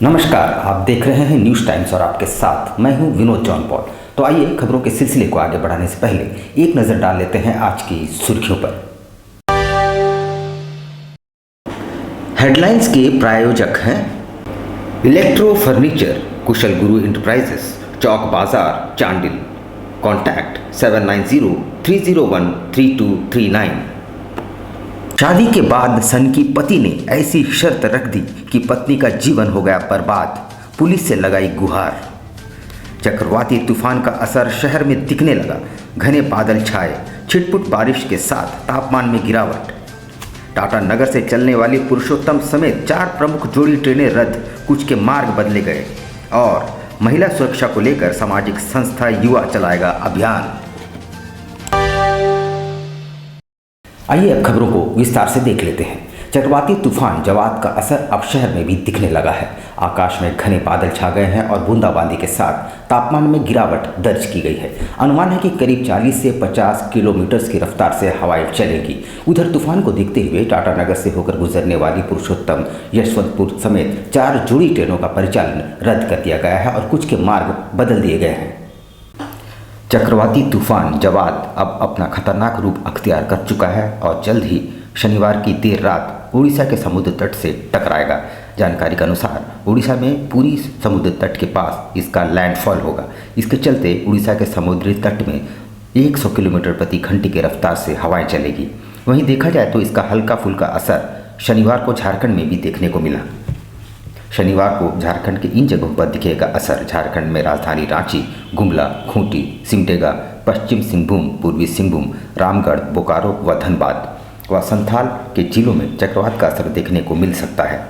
नमस्कार, आप देख रहे हैं न्यूज़ टाइम्स और आपके साथ मैं हूं विनोद जॉन पॉल। तो आइए खबरों के सिलसिले को आगे बढ़ाने से पहले एक नज़र डाल लेते हैं आज की सुर्खियों पर। हेडलाइंस के प्रायोजक हैं इलेक्ट्रो फर्नीचर, कुशल गुरु इंटरप्राइजेस, चौक बाजार, चांडिल। कॉन्टैक्ट 7903013239। शादी के बाद सन की पति ने ऐसी शर्त रख दी कि पत्नी का जीवन हो गया बर्बाद। पुलिस से लगाई गुहार। चक्रवाती तूफान का असर शहर में दिखने लगा। घने बादल छाए, छिटपुट बारिश के साथ तापमान में गिरावट। टाटा नगर से चलने वाली पुरुषोत्तम समेत 4 प्रमुख जोड़ी ट्रेनें रद्द, कुछ के मार्ग बदले गए। और महिला सुरक्षा को लेकर सामाजिक संस्था युवा चलाएगा अभियान। आइए अब खबरों को विस्तार से देख लेते हैं। चक्रवाती तूफान जवाद का असर अब शहर में भी दिखने लगा है। आकाश में घने बादल छा गए हैं और बूंदाबांदी के साथ तापमान में गिरावट दर्ज की गई है। अनुमान है कि करीब 40 से 50 किलोमीटर की रफ्तार से हवाएं चलेंगी। उधर तूफान को देखते हुए टाटा नगर से होकर गुजरने वाली पुरुषोत्तम, यशवंतपुर समेत 4 जोड़ी ट्रेनों का परिचालन रद्द कर दिया गया है और कुछ के मार्ग बदल दिए गए हैं। चक्रवाती तूफान जवाद अब अपना खतरनाक रूप अख्तियार कर चुका है और जल्द ही शनिवार की देर रात उड़ीसा के समुद्र तट से टकराएगा। जानकारी के अनुसार उड़ीसा में पूरी समुद्र तट के पास इसका लैंडफॉल होगा। इसके चलते उड़ीसा के समुद्री तट में 100 किलोमीटर प्रति घंटे की रफ्तार से हवाएं चलेगी। वहीं देखा जाए तो इसका हल्का फुल्का असर शनिवार को झारखंड में भी देखने को मिला। शनिवार को झारखंड के इन जगहों पर दिखेगा असर। झारखंड में राजधानी रांची, गुमला, खूंटी, सिमडेगा, पश्चिम सिंहभूम, पूर्वी सिंहभूम, रामगढ़, बोकारो व धनबाद व संथाल के जिलों में चक्रवात का असर देखने को मिल सकता है।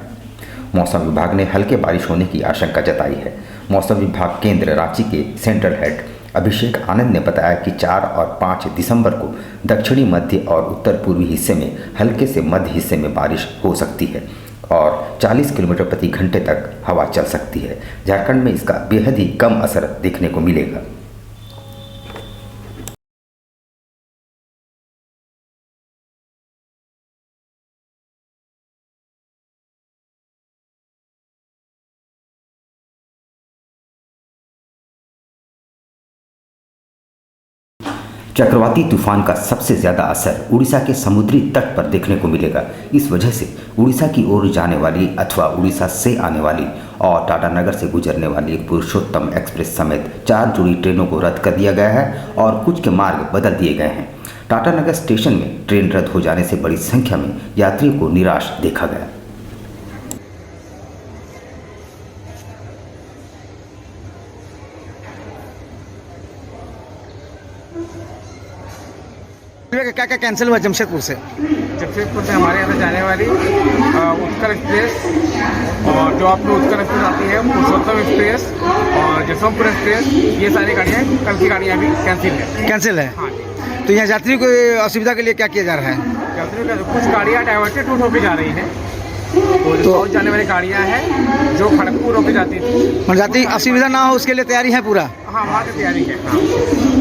मौसम विभाग ने हल्के बारिश होने की आशंका जताई है। मौसम विभाग केंद्र रांची के सेंट्रल हेड अभिषेक आनंद ने बताया कि 4 और 5 दिसंबर को दक्षिणी मध्य और उत्तर पूर्वी हिस्से में हल्के से मध्य हिस्से में बारिश हो सकती है और 40 किलोमीटर प्रति घंटे तक हवा चल सकती है। झारखंड में इसका बेहद ही कम असर देखने को मिलेगा। चक्रवाती तूफान का सबसे ज़्यादा असर उड़ीसा के समुद्री तट पर देखने को मिलेगा। इस वजह से उड़ीसा की ओर जाने वाली अथवा उड़ीसा से आने वाली और टाटा नगर से गुजरने वाली पुरुषोत्तम एक्सप्रेस समेत 4 जोड़ी ट्रेनों को रद्द कर दिया गया है और कुछ के मार्ग बदल दिए गए हैं। टाटा नगर स्टेशन में ट्रेन रद्द हो जाने से बड़ी संख्या में यात्रियों को निराश देखा गया। क्या क्या कैंसिल हुआ जमशेदपुर से हमारे यहाँ से जाने वाली उत्कल एक्सप्रेस और जो आपको उत्कल एक्सप्रेस आती है, पुरुषोत्तम एक्सप्रेस और जसवंतपुर एक्सप्रेस, ये सारी गाड़ियाँ कल की गाड़ियाँ भी कैंसिल है। हाँ। तो यहाँ यात्रियों को असुविधा के लिए क्या किया जा रहा है? यात्रियों का कुछ गाड़ियाँ डाइवर्टेड रूट होकर जा रही हैं और जो और जाने वाली गाड़ियाँ हैं जो खड़गपुर होकर जाती थी। यात्री असुविधा ना हो उसके लिए तैयारी है पूरा? हाँ, वहाँ की तैयारी है। हाँ।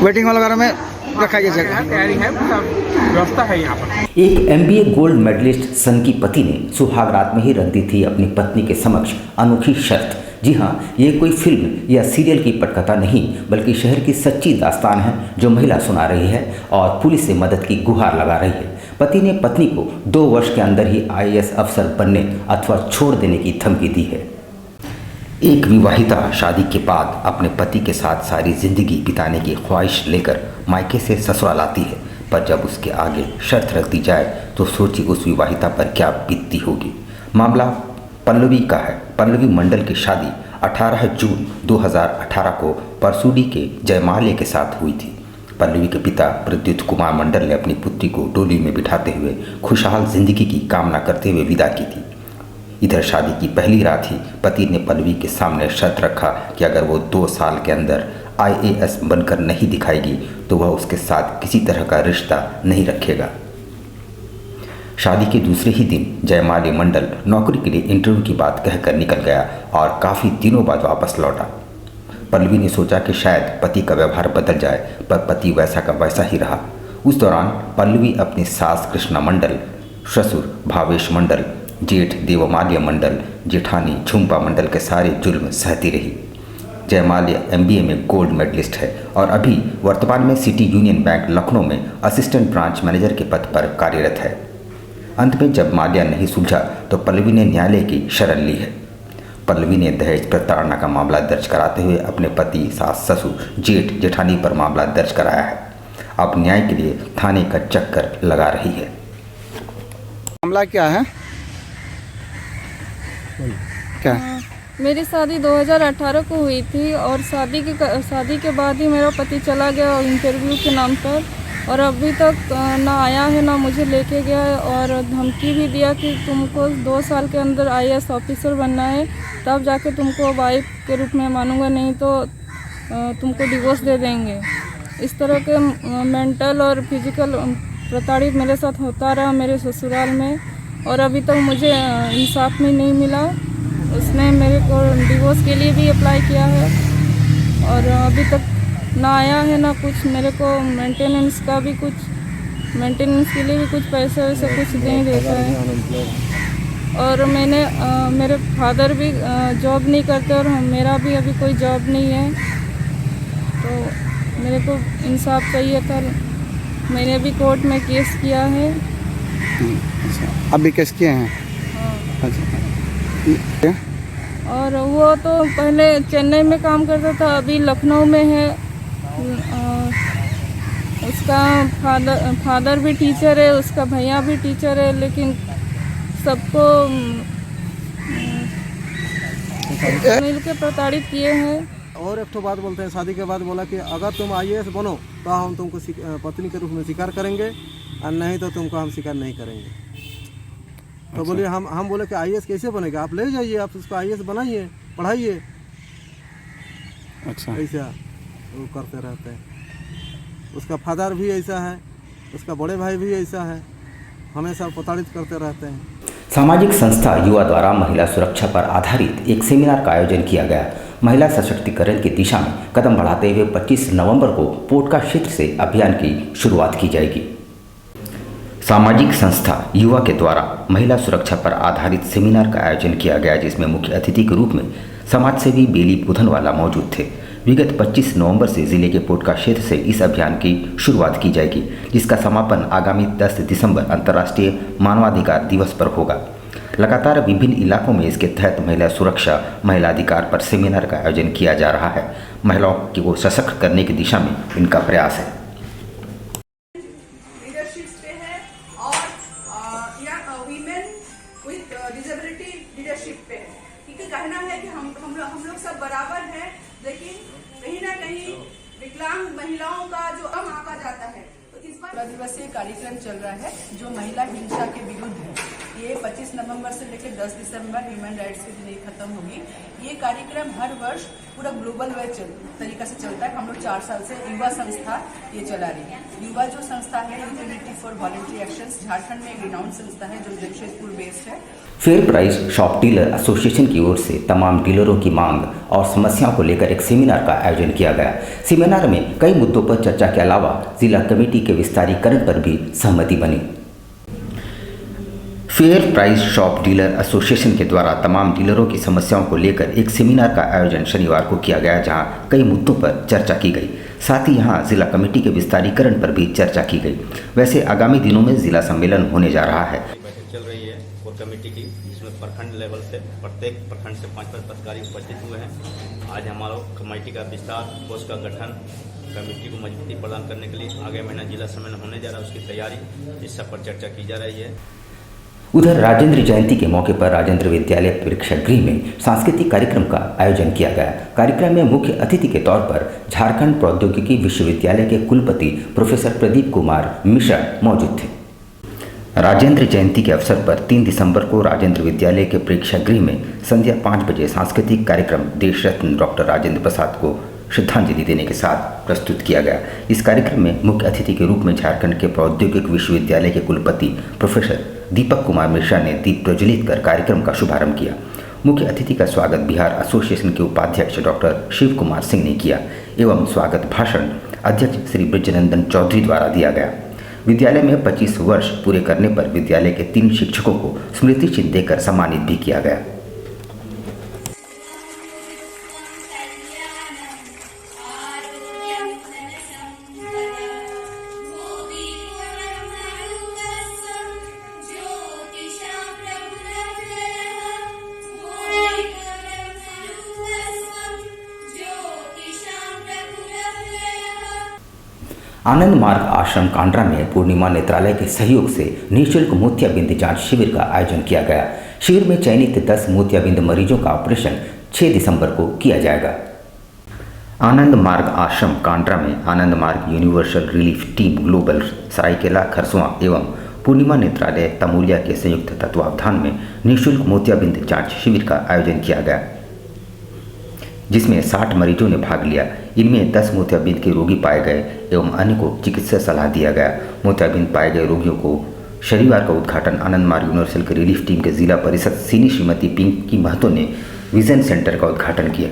वेटिंग हॉल वगैरह में रखा गया जगह तैयारी है, व्यवस्था है यहाँ पर। एक MBA गोल्ड मेडलिस्ट सन की पति ने सुहाग रात में ही रख दी थी अपनी पत्नी के समक्ष अनोखी शर्त। जी हाँ, ये कोई फिल्म या सीरियल की पटकथा नहीं बल्कि शहर की सच्ची दास्तान है जो महिला सुना रही है और पुलिस से मदद की गुहार लगा रही है। पति ने पत्नी को 2 वर्ष के अंदर ही IAS अफसर बनने अथवा छोड़ देने की धमकी दी है। एक विवाहिता शादी के बाद अपने पति के साथ सारी जिंदगी बिताने की ख्वाहिश लेकर मायके से ससुराल आती है, पर जब उसके आगे शर्त रख दी जाए तो सोचिए उस विवाहिता पर क्या बीतती होगी। मामला पल्लवी का है। पल्लवी मंडल की शादी 18 जून 2018 को परसूडी के जयमाल्य के साथ हुई थी। पल्लवी के पिता प्रद्युत कुमार मंडल ने अपनी पुत्री को डोली में बिठाते हुए खुशहाल जिंदगी की कामना करते हुए विदा की थी। इधर शादी की पहली रात ही पति ने पल्लवी के सामने शर्त रखा कि अगर वो 2 साल के अंदर IAS बनकर नहीं दिखाएगी तो वह उसके साथ किसी तरह का रिश्ता नहीं रखेगा। शादी के दूसरे ही दिन जयमाल्य मंडल नौकरी के लिए इंटरव्यू की बात कहकर निकल गया और काफ़ी दिनों बाद वापस लौटा। पल्लवी ने सोचा कि शायद पति का व्यवहार बदल जाए, पर पति वैसा का वैसा ही रहा। उस दौरान पल्लवी अपनी सास कृष्णा मंडल, ससुर भावेश मंडल जेठ देवमाल्य मंडल, जेठानी झुम्पा मंडल के सारे जुल्म सहती रही। जयमाल्या MBA में गोल्ड मेडलिस्ट है और अभी वर्तमान में सिटी यूनियन बैंक लखनऊ में असिस्टेंट ब्रांच मैनेजर के पद पर कार्यरत है। अंत में जब माल्या नहीं सुलझा तो पल्लवी ने न्यायालय की शरण ली है। पल्लवी ने दहेज प्रताड़ना का मामला दर्ज कराते हुए अपने पति, सास, ससुर, जेठ, जेठानी पर मामला दर्ज कराया है। अब न्याय के लिए थाने का चक्कर लगा रही है। मामला क्या है? क्या? मेरी शादी 2018 को हुई थी और शादी के बाद ही मेरा पति चला गया इंटरव्यू के नाम पर, और अभी तक ना आया है ना मुझे लेके गया है, और धमकी भी दिया कि तुमको 2 साल के अंदर IAS ऑफिसर बनना है, तब जाके तुमको वाइफ के रूप में मानूंगा, नहीं तो तुमको डिवोर्स दे देंगे। इस तरह के मेंटल और फिजिकल प्रताड़ित मेरे साथ होता रहा मेरे ससुराल में, और अभी तक मुझे इंसाफ भी नहीं मिला। उसने मेरे को डिवोर्स के लिए भी अप्लाई किया है और अभी तक ना आया है ना कुछ। मेरे को मेंटेनेंस के लिए भी कुछ पैसे वैसे कुछ नहीं देता है। और मेरे फादर भी जॉब नहीं करते और मेरा भी अभी कोई जॉब नहीं है, तो मेरे को इंसाफ चाहिए था। मैंने भी कोर्ट में केस किया है। अभी केस किए हैं? हाँ। अच्छा। और वो तो पहले चेन्नई में काम करता था, अभी लखनऊ में है। उसका फादर भी टीचर है, उसका भैया भी टीचर है, लेकिन सबको मिल के प्रताड़ित किए हैं। और एक तो बात बोलते हैं, शादी के बाद बोला कि अगर तुम IAS बनो तो हम तुमको पत्नी के रूप में स्वीकार करेंगे, और नहीं तो तुमको हम स्वीकार नहीं करेंगे। तो अच्छा। बोलिए हम बोले कि IAS कैसे बनेगा, आप ले जाइए, आप उसको IAS बनाइए, पढ़ाइए। अच्छा। ऐसा वो करते रहते हैं। उसका फादर भी ऐसा है, उसका बड़े भाई भी ऐसा है, हमेशा प्रताड़ित करते रहते हैं। सामाजिक संस्था युवा द्वारा महिला सुरक्षा पर आधारित एक सेमिनार का आयोजन किया गया। महिला सशक्तिकरण की दिशा में कदम बढ़ाते हुए 25 नवंबर को पोटका क्षेत्र से अभियान की शुरुआत की जाएगी। सामाजिक संस्था युवा के द्वारा महिला सुरक्षा पर आधारित सेमिनार का आयोजन किया गया, जिसमें मुख्य अतिथि के रूप में समाजसेवी बेली बुधनवाला मौजूद थे। विगत 25 नवंबर से जिले के पोटका क्षेत्र से इस अभियान की शुरुआत की जाएगी, जिसका समापन आगामी 10 दिसंबर अंतर्राष्ट्रीय मानवाधिकार दिवस पर होगा। लगातार विभिन्न इलाकों में इसके तहत महिला सुरक्षा, महिला अधिकार पर सेमिनार का आयोजन किया जा रहा है। महिलाओं को सशक्त करने की दिशा में इनका प्रयास है। लीडरशिप पे है और या वीमेन विद डिसेबिलिटी लीडरशिप पे है, क्योंकि कहना है कि हम लोग सब बराबर हैं, लेकिन कहीं ना कहीं विकलांग महिलाओं का जो कम आंका जाता है। तो इस बार दिवसीय कार्यक्रम चल रहा है जो महिला हिंसा के विरुद्ध है। ये 25 नवंबर से लेकर 10 दिसंबर ह्यूमन राइट्स के दिन ये खत्म होगी। ये कार्यक्रम हर वर्ष पूरा ग्लोबल वे तरीका से चलता है। हम लोग 4 साल से युवा संस्था ये चला रही है। युवा जो संस्था है unity for voluntary actions, Jharkhand में एक रिनाउंड संस्था है जो जमशेदपुर बेस्ड है। Fair price shop dealer association की ओर से तमाम डीलरों की मांग और समस्याओं को लेकर एक सेमिनार का आयोजन किया गया। सेमिनार में कई मुद्दों पर चर्चा के अलावा जिला कमेटी के विस्तारीकरण पर भी सहमति बनी। Fair price shop dealer association के द्वारा तमाम डीलरों की समस्याओं को लेकर एक सेमिनार का आयोजन शनिवार को किया गया, जहां कई मुद्दों पर चर्चा की गई। साथ ही यहां जिला कमेटी के विस्तारीकरण पर भी चर्चा की गई। वैसे आगामी दिनों में जिला सम्मेलन होने जा रहा है। बैठक चल रही है कोर कमेटी की, जिसमें प्रखंड लेवल से प्रत्येक प्रखंड से 5 पदाधिकारी उपस्थित हुए हैं। आज हमारा कमेटी का विस्तार, कोष का गठन, कमेटी को मजबूती प्रदान करने के लिए आगे महीना जिला सम्मेलन होने जा रहा है, उसकी तैयारी, इस सब पर चर्चा की जा रही है। उधर राजेंद्र जयंती के मौके पर राजेंद्र विद्यालय प्रेक्षागृह में सांस्कृतिक कार्यक्रम का आयोजन किया गया। कार्यक्रम में मुख्य अतिथि के तौर पर झारखंड प्रौद्योगिकी विश्वविद्यालय के कुलपति प्रोफेसर प्रदीप कुमार मिश्रा मौजूद थे। राजेंद्र जयंती के अवसर पर 3 दिसंबर को राजेंद्र विद्यालय के प्रेक्षागृह में संध्या 5 बजे सांस्कृतिक कार्यक्रम देश रत्न डॉक्टर राजेंद्र प्रसाद को श्रद्धांजलि देने के साथ प्रस्तुत किया गया। इस कार्यक्रम में मुख्य अतिथि के रूप में झारखंड के प्रौद्योगिक विश्वविद्यालय के कुलपति प्रोफेसर दीपक कुमार मिश्रा ने दीप प्रज्वलित कर कार्यक्रम का शुभारंभ किया। मुख्य अतिथि का स्वागत बिहार एसोसिएशन के उपाध्यक्ष डॉक्टर शिव कुमार सिंह ने किया एवं स्वागत भाषण अध्यक्ष श्री ब्रजनंदन चौधरी द्वारा दिया गया। विद्यालय में 25 वर्ष पूरे करने पर विद्यालय के 3 शिक्षकों को स्मृति चिन्ह देकर सम्मानित भी किया गया। आनंद मार्ग आश्रम कांड्रा में पूर्णिमा नेत्रालय के सहयोग से निःशुल्क मोतियाबिंद जांच शिविर का आयोजन किया गया। शिविर में चयनित 10 मोतियाबिंद मरीजों का ऑपरेशन 6 दिसंबर को किया जाएगा। आनंद मार्ग आश्रम कांड्रा में Anand Marg universal relief team global Saraikela Kharsawan एवं पूर्णिमा नेत्रालय तमोलिया के संयुक्त तत्वावधान में निःशुल्क मोतियाबिंद जांच शिविर का आयोजन किया गया, जिसमें 60 मरीजों ने भाग लिया। इनमें 10 मोतियाबिंद के रोगी पाए गए एवं अन्य को चिकित्सा सलाह दिया गया। मोतियाबिंद पाए गए रोगियों को शनिवार का उद्घाटन आनंद मार्ग यूनिवर्सल के रिलीफ टीम के जिला परिषद सीनी श्रीमती पिंकी महतो ने विजन सेंटर का उद्घाटन किया।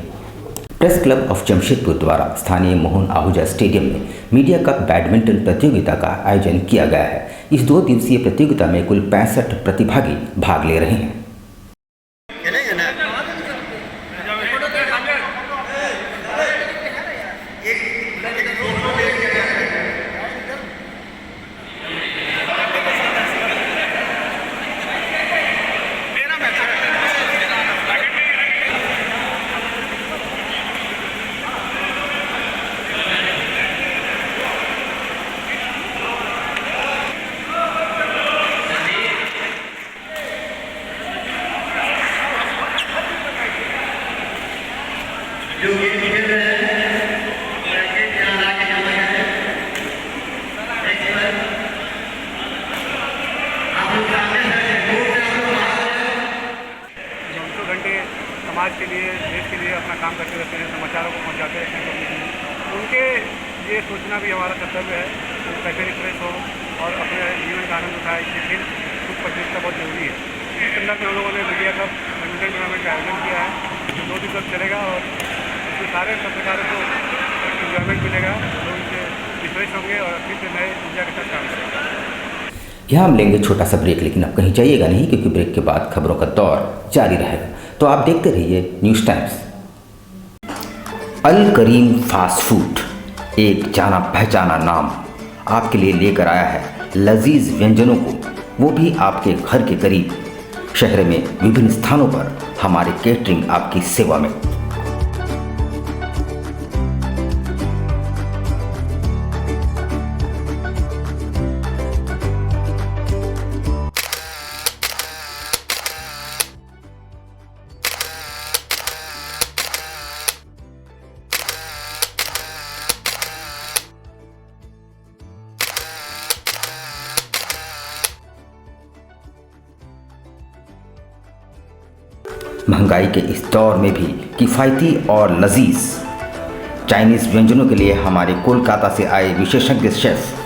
प्रेस क्लब ऑफ जमशेदपुर द्वारा स्थानीय मोहन आहूजा स्टेडियम में मीडिया कप बैडमिंटन प्रतियोगिता का आयोजन किया गया है। इस 2 दिवसीय प्रतियोगिता में कुल 65 प्रतिभागी भाग ले रहे हैं। समाज के लिए, देश के लिए अपना काम करते रहते हैं, समाचारों को पहुंचाते रहते हैं पब्लिक में। उनके ये सोचना भी हमारा कर्तव्य है कि कैसे रिफ्रेश हो और अपने जीवन का आनंद उठाए। इससे खेल कुछ प्रतियोगिता बहुत जरूरी है। इस संदर्भ में हम लोगों ने मीडिया कप बैडमिंटन टूर्नामेंट का आयोजन किया है, जो 2 दिन तक चलेगा और इसमें सारे पत्रकारों को इंजॉयमेंट मिलेगा, लोग इनसे रिफ्रेश होंगे और फिर से नए ऊर्जा के साथ काम करेंगे। यहाँ हम लेंगे छोटा सा ब्रेक, लेकिन अब कहीं जाइएगा नहीं, क्योंकि ब्रेक के बाद खबरों का दौर जारी रहेगा। तो आप देखते रहिए न्यूज़ टाइम्स। अल करीम फास्ट फूड, एक जाना पहचाना नाम, आपके लिए लेकर आया है लजीज व्यंजनों को, वो भी आपके घर के करीब। शहर में विभिन्न स्थानों पर हमारे केटरिंग आपकी सेवा में। महंगाई के इस दौर में भी किफ़ायती और लजीज चाइनीज़ व्यंजनों के लिए हमारे कोलकाता से आए विशेषज्ञ शेफ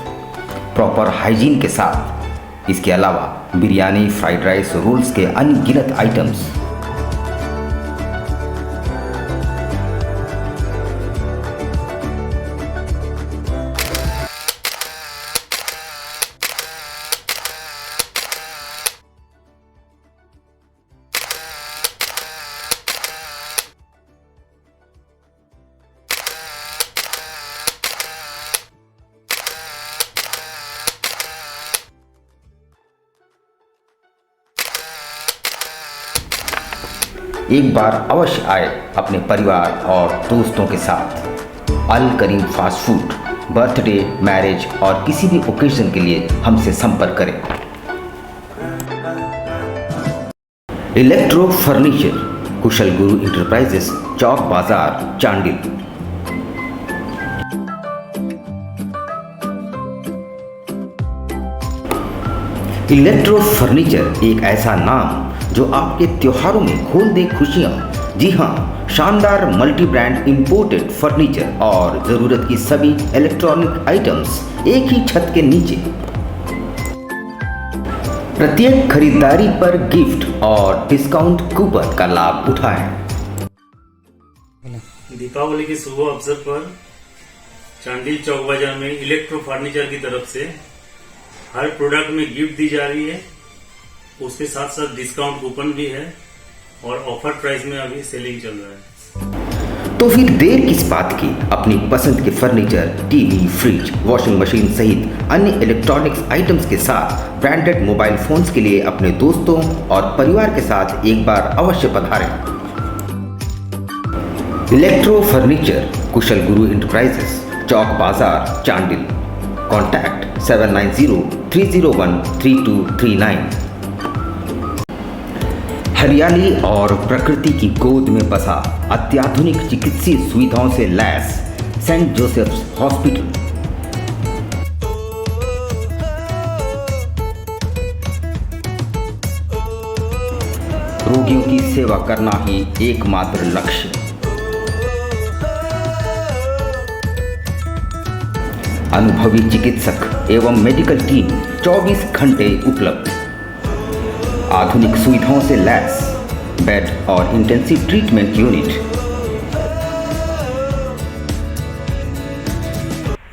प्रॉपर हाइजीन के साथ, इसके अलावा बिरयानी, फ्राइड राइस, रोल्स के अनगिनत आइटम्स। एक बार अवश्य आए अपने परिवार और दोस्तों के साथ। अल करीम फास्ट फूड, बर्थडे, मैरिज और किसी भी ओकेजन के लिए हमसे संपर्क करें। इलेक्ट्रो फर्नीचर, कुशल गुरु इंटरप्राइजेस, चौक बाजार, चांडिल। इलेक्ट्रो फर्नीचर, एक ऐसा नाम जो आपके त्योहारों में खोल दे खुशियां। जी हाँ, शानदार मल्टी ब्रांड इंपोर्टेड फर्नीचर और ज़रूरत की सभी इलेक्ट्रॉनिक आइटम्स एक ही छत के नीचे। प्रत्येक खरीदारी पर गिफ्ट और डिस्काउंट कूपन का लाभ उठाएं। दीपावली के शुभ अवसर पर चांडिल चौक बाजार में इलेक्ट्रो फर्नीचर की तरफ से हर प्रोडक्ट में गिफ्ट दी जा रही है, उसके साथ साथ डिस्काउंट कूपन भी है और ऑफर प्राइस में अभी सेलिंग चल रहा है। तो फिर देर किस बात की, अपनी पसंद के furniture, TV, fridge, washing machine सहित अन्य इलेक्ट्रॉनिक्स आइटम्स के साथ ब्रांडेड मोबाइल फोन्स के लिए अपने दोस्तों और परिवार के साथ एक बार अवश्य पधारें। इलेक्ट्रो फर्नीचर, कुशल गुरु इंटरप्राइजेस, चौक बाजार, चांडिल। कॉन्टैक्ट 7903013239। हरियाली और प्रकृति की गोद में बसा अत्याधुनिक चिकित्सीय सुविधाओं से लैस सेंट जोसेफ्स हॉस्पिटल। रोगियों की सेवा करना ही एकमात्र लक्ष्य। अनुभवी चिकित्सक एवं मेडिकल टीम 24 घंटे उपलब्ध। आधुनिक सुविधाओं से लैस बेड और इंटेंसिव ट्रीटमेंट यूनिट।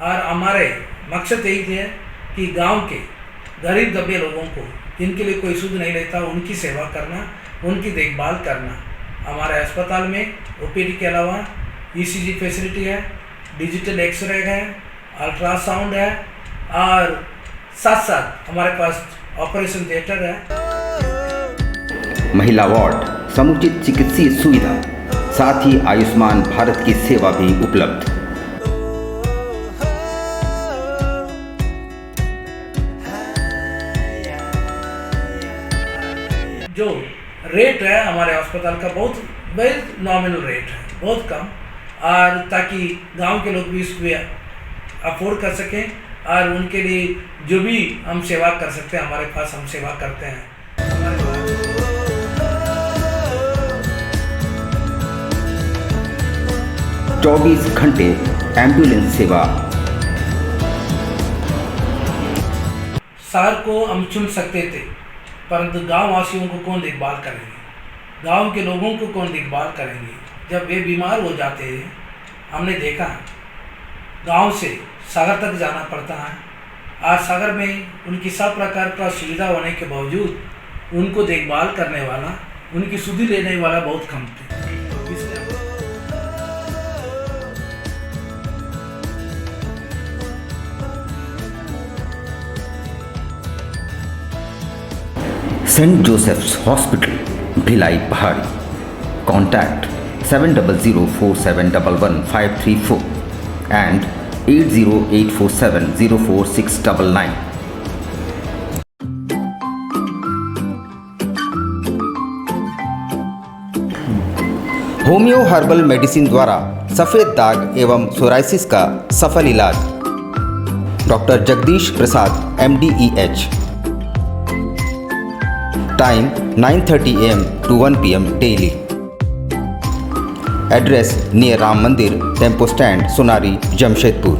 और हमारे मकसद यही है कि गांव के गरीब दबे लोगों को जिनके लिए कोई सुध नहीं रहता, उनकी सेवा करना, उनकी देखभाल करना। हमारे अस्पताल में ओपीडी के अलावा ईसीजी फैसिलिटी है, डिजिटल एक्सरे है, अल्ट्रासाउंड है और साथ साथ हमारे पास ऑपरेशन थिएटर है। महिला वार्ड, समुचित चिकित्सीय सुविधा, साथ ही आयुष्मान भारत की सेवा भी उपलब्ध। जो रेट है हमारे अस्पताल का बहुत नॉमिनल रेट है, बहुत कम, और ताकि गांव के लोग भी इसको अफोर्ड कर सकें और उनके लिए जो भी हम सेवा कर सकते हैं हमारे पास हम सेवा करते हैं। 24 घंटे एम्बुलेंस सेवा। शहर को हम चुन सकते थे, परंतु गांव वासियों को कौन देखभाल करेंगे, गांव के लोगों को कौन देखभाल करेंगे जब वे बीमार हो जाते हैं। हमने देखा गांव से सागर तक जाना पड़ता है। आज सागर में उनकी सब प्रकार का सुविधा होने के बावजूद उनको देखभाल करने वाला, उनकी सुधि लेने वाला बहुत कम थे। Saint Joseph's hospital, Bhilai Pahari. Contact 7047111534 and 8084704699। Homeo herbal medicine द्वारा सफ़ेद दाग एवं सोराइसिस का सफल इलाज। Doctor Jagdish Prasad MD/EH। Time 9:30 AM to 1 PM daily. Address near Ram Mandir, tempo stand, Sonari, Jamshedpur.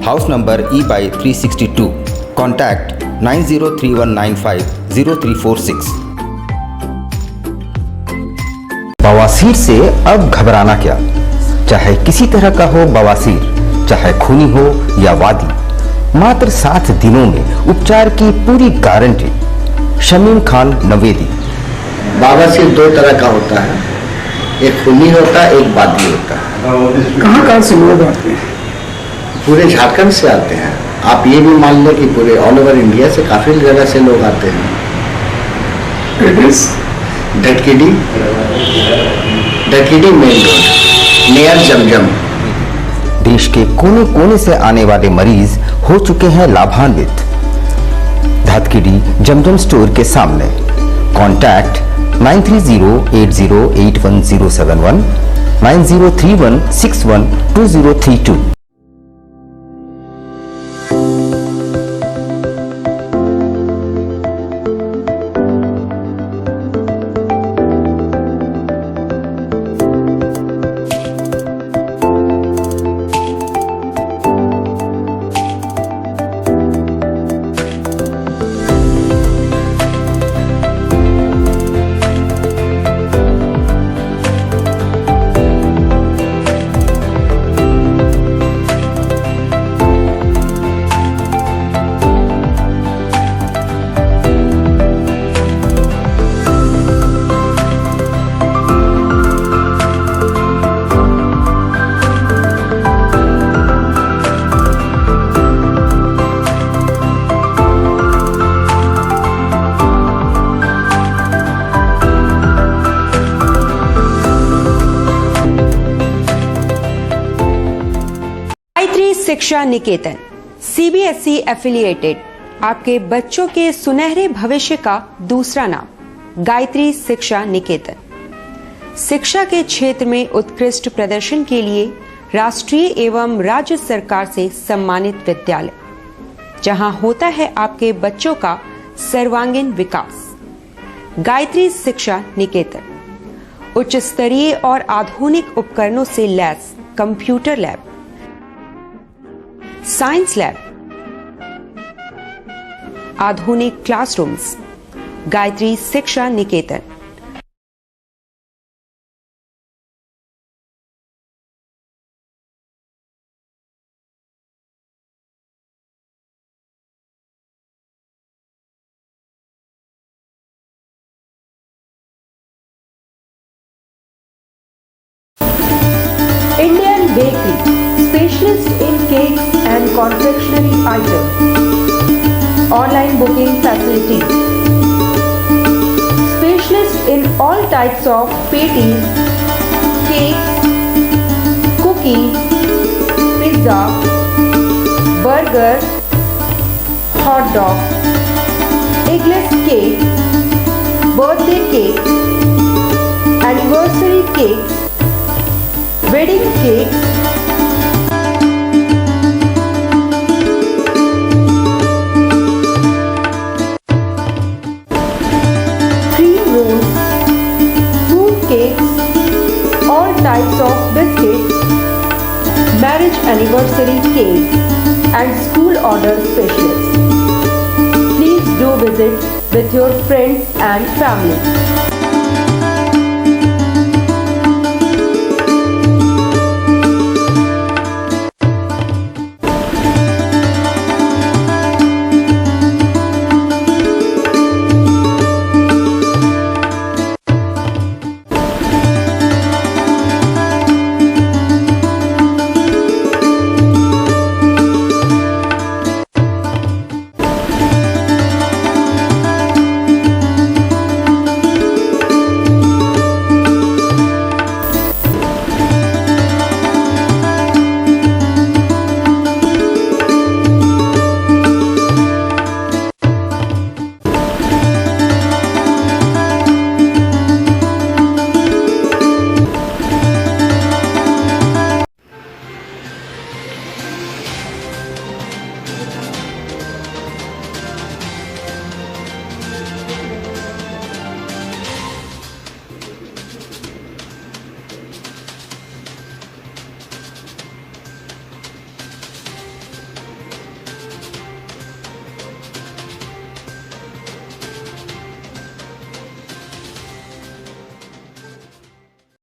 House number E/362। Contact 9031950346। बवासीर से अब घबराना क्या, चाहे किसी तरह का हो बवासीर, चाहे खूनी हो या वादी, मात्र 7 दिनों में उपचार की पूरी गारंटी। शमीम खान नवेदी। बवासीर 2 तरह का होता है, एक खूनी होता है, एक वादी होता है। कहाँ से लोग आते हैं? पूरे झारखंड से आते हैं। आप ये भी मान लें कि पूरे ऑल ओवर इंडिया से काफी जगह से लोग आते हैं। ढटकीडी मेन रोड नियर जमजम। देश के कोने कोने से आने वाले मरीज हो चुके हैं लाभान्वित। धतकीडी जमजम स्टोर के सामने। कॉन्टैक्ट 9308081071 9031612032। शिक्षा निकेतन CBSE एफिलिएटेड आपके बच्चों के सुनहरे भविष्य का दूसरा नाम गायत्री शिक्षा निकेतन। शिक्षा के क्षेत्र में उत्कृष्ट प्रदर्शन के लिए राष्ट्रीय एवं राज्य सरकार से सम्मानित विद्यालय, जहां होता है आपके बच्चों का सर्वांगीण विकास। गायत्री शिक्षा निकेतन उच्च स्तरीय और आधुनिक उपकरणों से lace computer lab, science lab, आधुनिक क्लासरूम्स। गायत्री शिक्षा निकेतन। Indian Bakery, specialist in cakes and confectionery items. Online booking facilities. Specialist in all types of patties, cakes, cookies, pizza, burger, hot dog, eggless cake, birthday cake, anniversary cakes, wedding cakes, cream rolls, fruit cakes, all types of biscuits, marriage anniversary cakes, and school order specialists. Please do visit with your friends and family.